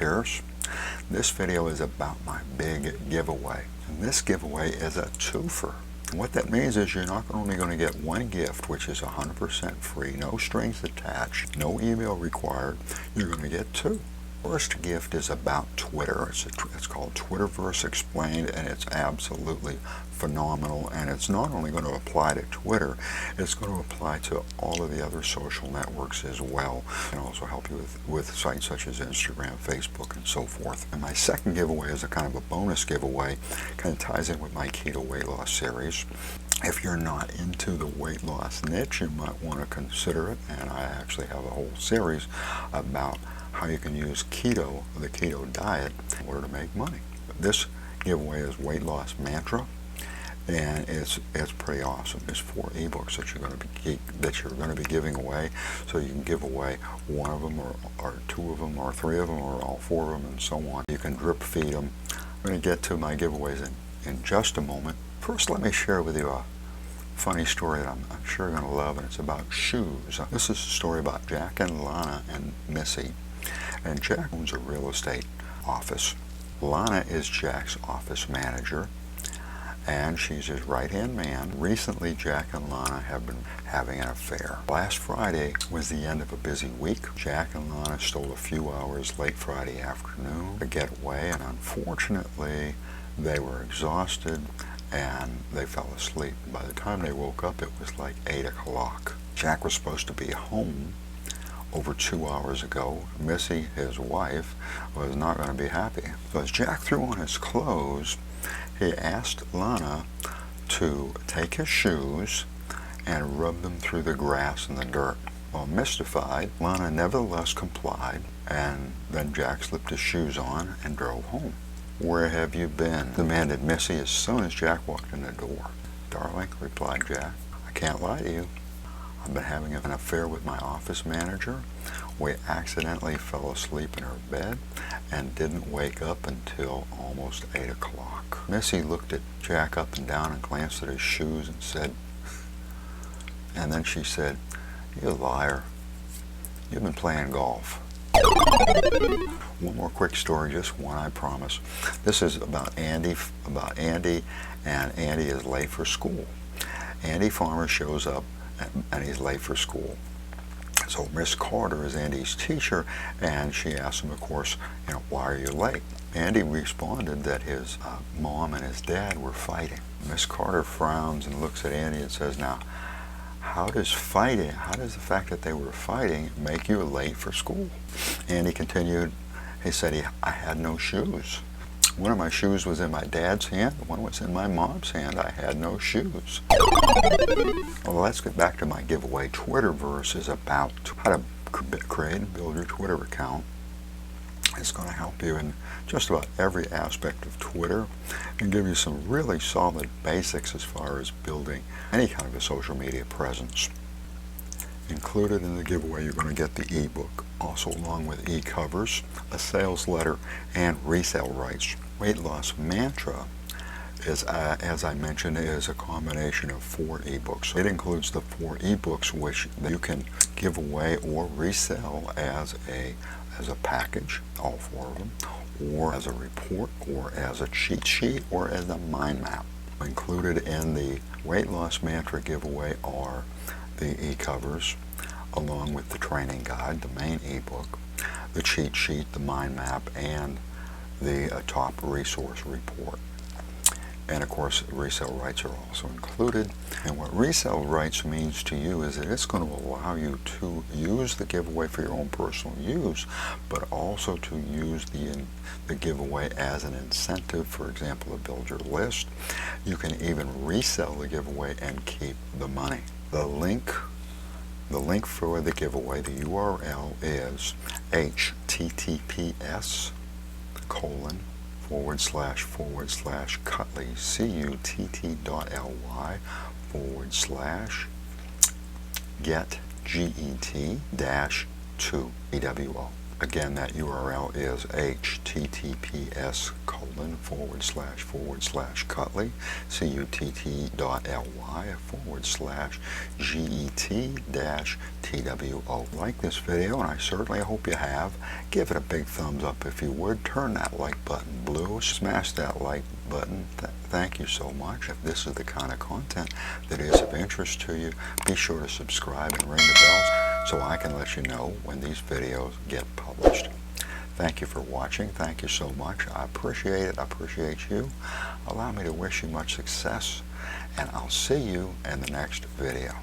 Pierce. This video is about my big giveaway. And this giveaway is a twofer. And what that means is you're not only going to get one gift, which is 100% free, no strings attached, no email required, you're going to get two. First gift is about Twitter. It's called Twitterverse Explained, and it's absolutely phenomenal. And it's not only going to apply to Twitter, it's going to apply to all of the other social networks as well, and also help you with sites such as Instagram, Facebook, and so forth. And my second giveaway is a kind of a bonus giveaway, kind of ties in with my keto weight loss series. If you're not into the weight loss niche, you might want to consider it, and I actually have a whole series about how you can use keto, the keto diet, in order to make money. This giveaway is Weight Loss Mantra, and it's pretty awesome. There's 4 ebooks that you're going to be giving away, so you can give away one of them, or 2 of them, or 3 of them, or all 4 of them, and so on. You can drip feed them. I'm going to get to my giveaways in just a moment. First, let me share with you a funny story that I'm sure you're going to love, and it's about shoes. This is a story about Jack and Lana and Missy. And Jack owns a real estate office. Lana is Jack's office manager, and she's his right-hand man. Recently, Jack and Lana have been having an affair. Last Friday was the end of a busy week. Jack and Lana stole a few hours late Friday afternoon to get away, and unfortunately, they were exhausted and they fell asleep. By the time they woke up, it was like 8 o'clock. Jack was supposed to be home over 2 hours ago. Missy, his wife, was not going to be happy. So as Jack threw on his clothes, he asked Lana to take his shoes and rub them through the grass and the dirt. Well, mystified, Lana nevertheless complied, and then Jack slipped his shoes on and drove home. "Where have you been?" demanded Missy as soon as Jack walked in the door. "Darling," replied Jack, "I can't lie to you. I've been having an affair with my office manager. We accidentally fell asleep in her bed and didn't wake up until almost 8 o'clock. Missy looked at Jack up and down and glanced at his shoes and then she said, "You liar. You've been playing golf." One more quick story, just one, I promise. This is about Andy, and Andy is late for school. Andy Farmer shows up and he's late for school. So Miss Carter is Andy's teacher, and she asks him, of course, "Why are you late?" Andy responded that his mom and his dad were fighting. Miss Carter frowns and looks at Andy and says, "Now, how does the fact that they were fighting make you late for school?" Andy continued, he said, "I had no shoes. One of my shoes was in my dad's hand, one was in my mom's hand. I had no shoes." Well, let's get back to my giveaway. Twitterverse is about how to create and build your Twitter account. It's going to help you in just about every aspect of Twitter and give you some really solid basics as far as building any kind of a social media presence. Included in the giveaway, you're going to get the ebook, also along with e-covers, a sales letter, and resale rights. Weight Loss Mantra is, as I mentioned, is a combination of 4 ebooks. It includes the 4 ebooks which you can give away or resell as a package, all 4 of them, or as a report, or as a cheat sheet, or as a mind map. Included in the Weight Loss Mantra giveaway are the e-covers, along with the training guide, the main ebook, the cheat sheet, the mind map, and the top resource report. And of course, resale rights are also included. And what resale rights means to you is that it's going to allow you to use the giveaway for your own personal use, but also to use the giveaway as an incentive, for example, to build your list. You can even resell the giveaway and keep the money. The link for the giveaway, the URL is https://Cutley, CUTT.ly/get GET-2 EWO. Again, that URL is https://Cutley, CUTT.ly/GET-TWO. Like this video, and I certainly hope you have. Give it a big thumbs up if you would. Turn that like button blue. Smash that like button. Thank you so much. If this is the kind of content that is of interest to you, be sure to subscribe and ring the bells so I can let you know when these videos get published. Thank you for watching. Thank you so much. I appreciate it. I appreciate you. Allow me to wish you much success, and I'll see you in the next video.